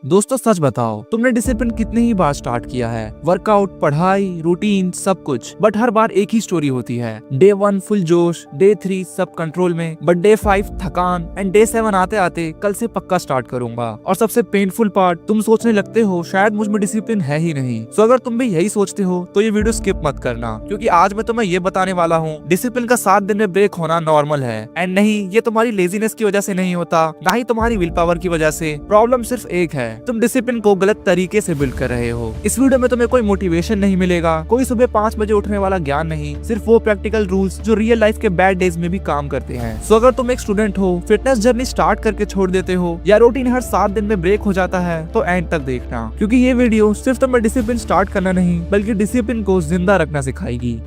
दोस्तों सच बताओ, तुमने डिसिप्लिन कितने ही बार स्टार्ट किया है? वर्कआउट, पढ़ाई, रूटीन, सब कुछ, बट हर बार एक ही स्टोरी होती है। डे 1 फुल जोश, डे 3 सब कंट्रोल में, बट डे 5 थकान एंड डे 7 आते आते कल से पक्का स्टार्ट करूंगा। और सबसे पेनफुल पार्ट, तुम सोचने लगते हो शायद मुझ में डिसिप्लिन है ही नहीं। सो अगर तुम भी यही सोचते हो तो ये वीडियो स्किप मत करना, क्योंकि आज मैं तुम्हें ये बताने वाला हूँ डिसिप्लिन का 7 दिन में ब्रेक होना नॉर्मल है। एंड नहीं, ये तुम्हारी लेजीनेस की वजह से नहीं होता, ना ही तुम्हारी विल पावर की वजह से। प्रॉब्लम सिर्फ एक है, तुम डिसिप्लिन को गलत तरीके से बिल्ड कर रहे हो। इस वीडियो में तुम्हें कोई मोटिवेशन नहीं मिलेगा, कोई सुबह 5 बजे उठने वाला ज्ञान नहीं, सिर्फ वो प्रैक्टिकल रूल्स जो रियल लाइफ के बैड डेज में भी काम करते हैं। सो अगर तुम एक स्टूडेंट हो, फिटनेस जर्नी स्टार्ट करके छोड़ देते हो, या रूटीन हर 7 दिन में ब्रेक हो जाता है, तो एंड तक देखना, क्योंकि ये वीडियो सिर्फ तुम्हें डिसिप्लिन स्टार्ट करना नहीं, बल्कि डिसिप्लिन को जिंदा रखना सिखाएगी।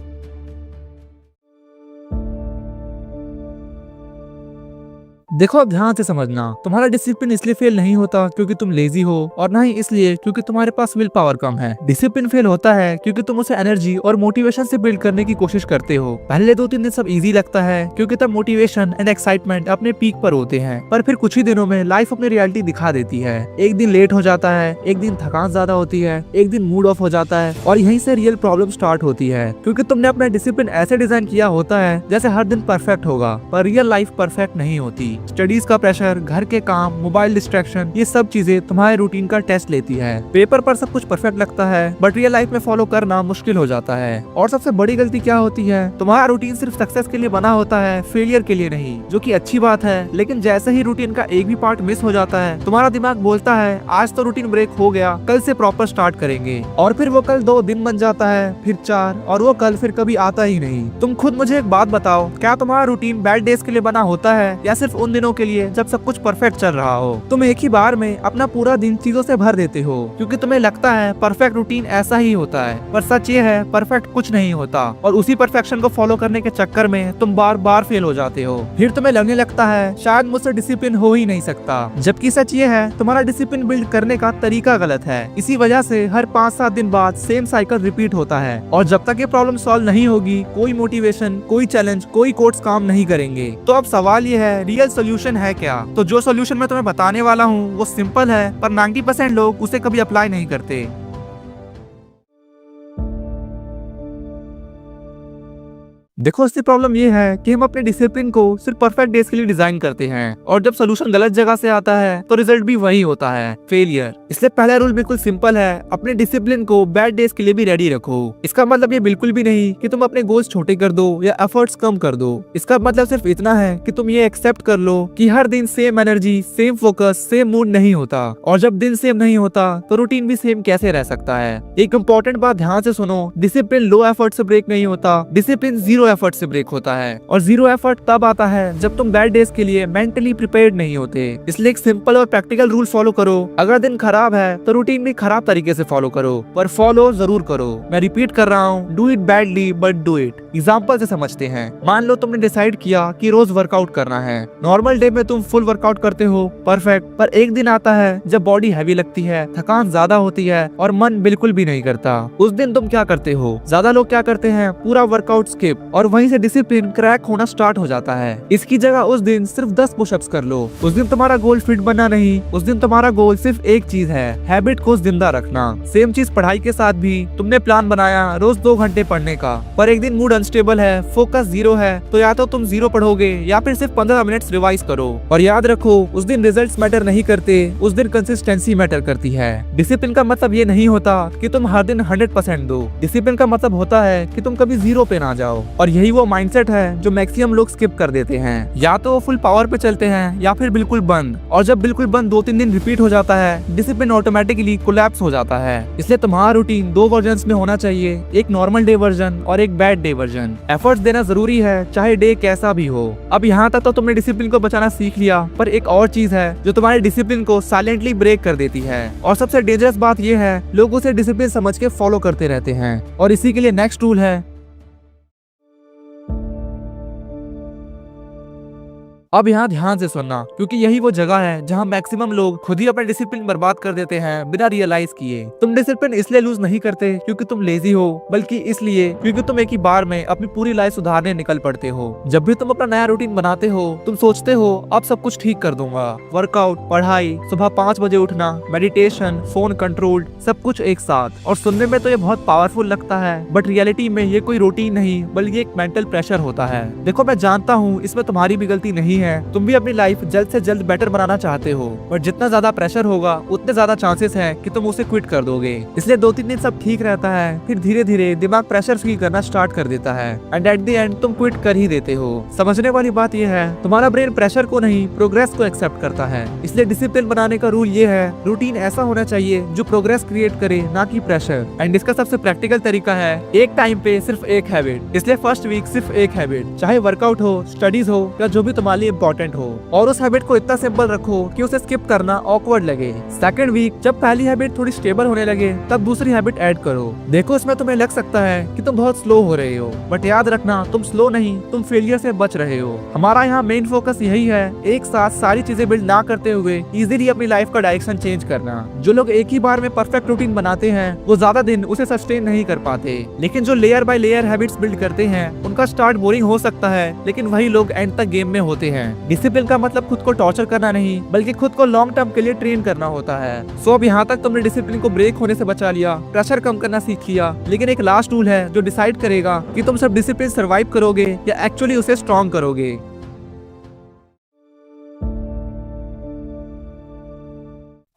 देखो अब ध्यान से समझना, तुम्हारा डिसिप्लिन इसलिए फेल नहीं होता क्योंकि तुम लेजी हो, और ना ही इसलिए क्योंकि तुम्हारे पास विल पावर कम है। डिसिप्लिन फेल होता है क्योंकि तुम उसे एनर्जी और मोटिवेशन से बिल्ड करने की कोशिश करते हो। पहले 2-3 दिन सब इजी लगता है क्योंकि तब मोटिवेशन एंड एक्साइटमेंट अपने पीक पर होते हैं, पर फिर कुछ ही दिनों में लाइफ अपनी रियलिटी दिखा देती है। एक दिन लेट हो जाता है, एक दिन थकान ज्यादा होती है, एक दिन मूड ऑफ हो जाता है, और यहीं से रियल प्रॉब्लम स्टार्ट होती है। क्योंकि तुमने अपना डिसिप्लिन ऐसे डिजाइन किया होता है जैसे हर दिन परफेक्ट होगा, पर रियल लाइफ परफेक्ट नहीं होती। स्टडीज का प्रेशर, घर के काम, मोबाइल डिस्ट्रैक्शन, ये सब चीजें तुम्हारे रूटीन का टेस्ट लेती है। पेपर पर सब कुछ परफेक्ट लगता है, बट रियल लाइफ में फॉलो करना मुश्किल हो जाता है। और सबसे बड़ी गलती क्या होती है, तुम्हारा रूटीन सिर्फ सक्सेस के लिए बना होता है, फेलियर के लिए नहीं, जो कि अच्छी बात है। लेकिन जैसे ही रूटीन का एक भी पार्ट मिस हो जाता है, तुम्हारा दिमाग बोलता है आज तो रूटीन ब्रेक हो गया, कल से प्रॉपर स्टार्ट करेंगे। और फिर वो कल 2 दिन बन जाता है, फिर 4, और वो कल फिर कभी आता ही नहीं। तुम खुद मुझे एक बात बताओ, क्या तुम्हारा रूटीन बैड डेज के लिए बना होता है, या सिर्फ उन दिनों के लिए जब सब कुछ परफेक्ट चल रहा हो? तुम एक ही बार में अपना पूरा दिन चीजों से भर देते हो क्योंकि तुम्हें लगता है परफेक्ट रूटीन ऐसा ही होता है, पर सच ये है परफेक्ट कुछ नहीं होता, और उसी परफेक्शन को फॉलो करने के चक्कर में तुम बार बार फेल हो जाते हो। फिर तुम्हें लगने लगता है शायद मुझसे डिसिप्लिन हो ही नहीं सकता, जबकि सच ये है तुम्हारा डिसिप्लिन बिल्ड करने का तरीका गलत है। इसी वजह से हर 5-7 दिन बाद सेम साइकिल रिपीट होता है, और जब तक ये प्रॉब्लम सॉल्व नहीं होगी, कोई मोटिवेशन, कोई चैलेंज, कोई कोट्स काम नहीं करेंगे। तो अब सवाल ये है, रियल सोल्यूशन है क्या? तो जो सोल्यूशन मैं तुम्हें बताने वाला हूँ वो सिंपल है, पर 90% लोग उसे कभी अप्लाई नहीं करते। देखो असली प्रॉब्लम ये है कि हम अपने डिसिप्लिन को सिर्फ परफेक्ट डेज के लिए डिजाइन करते हैं, और जब सोल्यूशन गलत जगह से आता है तो रिजल्ट भी वही होता है, फेलियर। इसलिए पहला रूल बिल्कुल सिंपल है, अपने डिसिप्लिन को बैड डेज के लिए भी रेडी रखो। इसका मतलब ये बिल्कुल भी नहीं कि तुम अपने गोल्स छोटे कर दो या एफर्ट्स कम कर दो। इसका मतलब सिर्फ इतना है कि तुम ये एक्सेप्ट कर लो कि हर दिन same energy, same focus, same mood नहीं होता, और जब दिन सेम नहीं होता तो रूटीन भी सेम कैसे रह सकता है। एक इम्पोर्टेंट बात ध्यान से सुनो, डिसिप्लिन लो एफर्ट से ब्रेक नहीं होता, डिसिप्लिन 0 एफर्ट से ब्रेक होता है। और 0 एफर्ट तब आता है जब तुम बैड डेज के लिए मेंटली प्रिपेयर्ड नहीं होते। इसलिए एक सिंपल और प्रैक्टिकल रूल फॉलो करो, अगर दिन खराब है तो रूटीन भी खराब तरीके से फॉलो करो, पर फॉलो जरूर करो। मैं रिपीट कर रहा हूँ, do it badly but do it. Example से समझते हैं, मान लो तुमने डिसाइड किया कि रोज वर्कआउट करना है। नॉर्मल डे में तुम फुल वर्कआउट करते हो, परफेक्ट, पर एक दिन आता है जब बॉडी हैवी लगती है, थकान ज्यादा होती है, और मन बिल्कुल भी नहीं करता। उस दिन तुम क्या करते हो? ज्यादा लोग क्या करते हैं, पूरा वर्कआउट स्किप, और वहीं से डिसिप्लिन क्रैक होना स्टार्ट हो जाता है। इसकी जगह उस दिन सिर्फ 10 पुशअप्स कर लो। उस दिन तुम्हारा गोल फिट बनना नहीं, उस दिन तुम्हारा गोल सिर्फ एक चीज है, हैबिट को जिंदा रखना। सेम चीज पढ़ाई के साथ भी, तुमने प्लान बनाया रोज 2 घंटे पढ़ने का, पर एक दिन मूड अनस्टेबल है, फोकस 0 है, तो या तो तुम 0 पढ़ोगे या फिर सिर्फ 15 मिनट्स रिवाइज करो। और याद रखो, उस दिन रिजल्ट्स मैटर नहीं करते, उस दिन कंसिस्टेंसी मैटर करती है। डिसिप्लिन का मतलब ये नहीं होता कि तुम हर दिन 100% दो, डिसिप्लिन का मतलब होता है कि तुम कभी 0 पे ना जाओ। और यही वो माइंडसेट है जो मैक्सिमम लोग स्किप कर देते हैं, या तो वो फुल पावर पे चलते हैं या फिर बिल्कुल बंद। और जब बिल्कुल बंद 2-3 दिन रिपीट हो जाता है, डिसिप्लिन ऑटोमेटिकली कोलैप्स हो जाता है। इसलिए तुम्हारा रूटीन 2 वर्जन्स में होना चाहिए, एक नॉर्मल डे वर्जन और एक बैड डे वर्जन। एफर्ट्स देना जरूरी है, चाहे डे कैसा भी हो। अब यहाँ तक तो तुमने डिसिप्लिन को बचाना सीख लिया, पर एक और चीज है जो तुम्हारे डिसिप्लिन को साइलेंटली ब्रेक कर देती है, और सबसे डेंजरस बात यह है, लोग उसे डिसिप्लिन समझ के फॉलो करते रहते हैं। और इसी के लिए नेक्स्ट रूल है, अब यहाँ ध्यान से सुनना, क्योंकि यही वो जगह है जहाँ मैक्सिमम लोग खुद ही अपने डिसिप्लिन बर्बाद कर देते हैं बिना रियलाइज किए। तुम डिसिप्लिन इसलिए लूज नहीं करते क्योंकि तुम लेजी हो, बल्कि इसलिए क्योंकि तुम एक ही बार में अपनी पूरी लाइफ सुधारने निकल पड़ते हो। जब भी तुम अपना नया रूटीन बनाते हो, तुम सोचते हो अब सब कुछ ठीक कर दूंगा, वर्कआउट, पढ़ाई, सुबह 5 बजे उठना, मेडिटेशन, फोन कंट्रोल, सब कुछ एक साथ। और सुनने में तो ये बहुत पावरफुल लगता है, बट रियलिटी में ये कोई रूटीन नहीं बल्कि एक मेंटल प्रेशर होता है। देखो, मैं जानता हूँ इसमें तुम्हारी भी गलती नहीं है, तुम भी अपनी लाइफ जल्द से जल्द बेटर बनाना चाहते हो, बट जितना ज्यादा प्रेशर होगा उतने ज्यादा चांसेस है कि तुम उसे क्विट कर दोगे। इसलिए 2-3 दिन सब ठीक रहता है, फिर धीरे धीरे दिमाग प्रेशर फील करना स्टार्ट कर देता है एंड एट द एंड तुम क्विट कर ही देते हो। समझने वाली बात यह है, तुम्हारा ब्रेन प्रेशर को नहीं, प्रोग्रेस को एक्सेप्ट करता है। इसलिए डिसिप्लिन बनाने का रूल ये है, रूटीन ऐसा होना चाहिए जो प्रोग्रेस क्रिएट करे, ना कि प्रेशर। एंड इसका सबसे प्रैक्टिकल तरीका है एक टाइम पे सिर्फ एक हैबिट। इसलिए फर्स्ट वीक सिर्फ एक हैबिट, चाहे वर्कआउट हो, स्टडीज हो या जो भी तुम्हारे लिए इंपॉर्टेंट हो, और उस हैबिट को इतना सिंपल रखो कि उसे स्किप करना ऑकवर्ड लगे। सेकंड वीक जब पहली हैबिट थोड़ी स्टेबल होने लगे, तब दूसरी हैबिट ऐड करो। देखो, इसमें तुम्हें लग सकता है कि तुम बहुत स्लो हो रहे हो, बट याद रखना तुम स्लो नहीं, तुम फेलियर से बच रहे हो। हमारा यहाँ मेन फोकस यही है, एक साथ सारी चीजें बिल्ड ना करते हुए इजीली अपनी लाइफ का डायरेक्शन चेंज करना। जो लोग एक ही बार में परफेक्ट रूटीन बनाते हैं, वो ज्यादा दिन उसे सस्टेन नहीं कर पाते, लेकिन जो layer by layer habits build करते हैं, उनका स्टार्ट बोरिंग हो सकता है, लेकिन वही लोग एंड तक गेम में होते हैं। डिसिप्लिन का मतलब खुद को टॉर्चर करना नहीं, बल्कि खुद को लॉन्ग टर्म के लिए ट्रेन करना होता है। सो अब यहाँ तक तुमने डिसिप्लिन को ब्रेक होने से बचा लिया, प्रेशर कम करना सीख लिया, लेकिन एक लास्ट टूल है जो डिसाइड करेगा कि तुम सब डिसिप्लिन सर्वाइव करोगे या एक्चुअली उसे स्ट्रॉन्ग करोगे।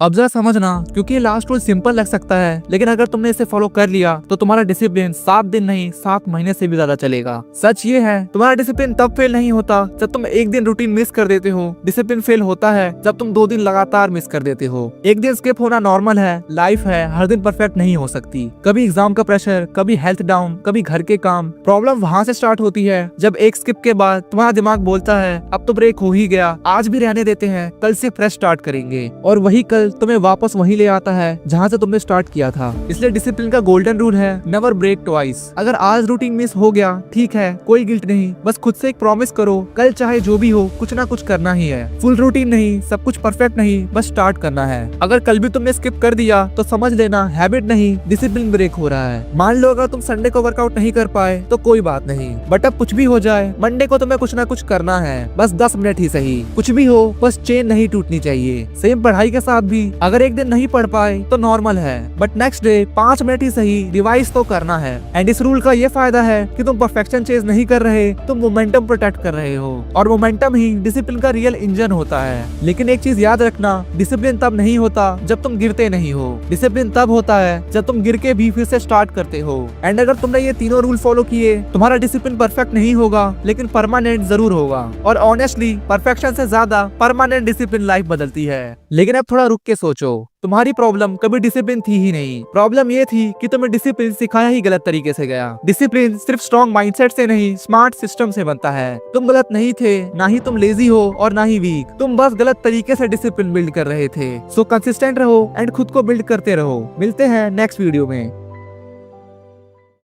अब जरा समझना, क्योंकि ये लास्ट रूल सिंपल लग सकता है, लेकिन अगर तुमने इसे फॉलो कर लिया तो तुम्हारा डिसिप्लिन 7 दिन नहीं 7 महीने से भी ज्यादा चलेगा। सच ये है, तुम्हारा डिसिप्लिन तब फेल नहीं होता जब तुम एक दिन रूटीन मिस कर देते हो। डिसिप्लिन फेल होता है जब तुम 2 दिन लगातार मिस कर देते हो। एक दिन स्किप होना नॉर्मल है, लाइफ है, हर दिन परफेक्ट नहीं हो सकती। कभी एग्जाम का प्रेशर, कभी हेल्थ डाउन, कभी घर के काम। प्रॉब्लम वहाँ से स्टार्ट होती है जब एक स्किप के बाद तुम्हारा दिमाग बोलता है अब तो ब्रेक हो ही गया, आज भी रहने देते हैं, कल से फ्रेश स्टार्ट करेंगे, और वही कल तुम्हें वापस वहीं ले आता है जहाँ से तुमने स्टार्ट किया था। इसलिए डिसिप्लिन का गोल्डन रूल है, नेवर ब्रेक ट्वाइस। अगर आज रूटीन मिस हो गया, ठीक है, कोई गिल्ट नहीं, बस खुद से एक प्रॉमिस करो, कल चाहे जो भी हो कुछ ना कुछ करना ही है। फुल रूटीन नहीं, सब कुछ परफेक्ट नहीं, बस स्टार्ट करना है। अगर कल भी तुमने स्किप कर दिया तो समझ लेना हैबिट नहीं, डिसिप्लिन ब्रेक हो रहा है। मान लो अगर तुम संडे को वर्कआउट नहीं कर पाए तो कोई बात नहीं, बट अब कुछ भी हो जाए, मंडे को तुम्हें कुछ ना कुछ करना है, बस 10 मिनट ही सही, कुछ भी हो, बस चेन नहीं टूटनी चाहिए। सेम पढ़ाई के साथ भी अगर एक दिन नहीं पढ़ पाए तो नॉर्मल है, बट नेक्स्ट डे 5 मिनट ही सही रिवाइज तो करना है। एंड इस रूल का ये फायदा है कि तुम परफेक्शन चेज नहीं कर रहे, तुम मोमेंटम प्रोटेक्ट कर रहे हो, और मोमेंटम ही डिसिप्लिन का रियल इंजन होता है। लेकिन एक चीज याद रखना, डिसिप्लिन तब नहीं होता जब तुम गिरते नहीं हो, डिसिप्लिन तब होता है जब तुम गिर के भी फिर से स्टार्ट करते हो। एंड अगर तुमने ये तीनों रूल फॉलो किए, तुम्हारा डिसिप्लिन परफेक्ट नहीं होगा, लेकिन परमानेंट जरूर होगा। और ऑनेस्टली परफेक्शन से ज्यादा परमानेंट डिसिप्लिन लाइफ बदलती है। लेकिन अब थोड़ा रुक के सोचो, तुम्हारी प्रॉब्लम कभी डिसिप्लिन थी ही नहीं, प्रॉब्लम ये थी कि तुम्हें डिसिप्लिन सिखाया ही गलत तरीके से गया। डिसिप्लिन सिर्फ स्ट्रॉन्ग माइंडसेट से नहीं, स्मार्ट सिस्टम से बनता है। तुम गलत नहीं थे, ना ही तुम लेजी हो और ना ही वीक, तुम बस गलत तरीके से डिसिप्लिन बिल्ड कर रहे थे। सो कंसिस्टेंट रहो एंड खुद को बिल्ड करते रहो। मिलते हैं नेक्स्ट वीडियो में।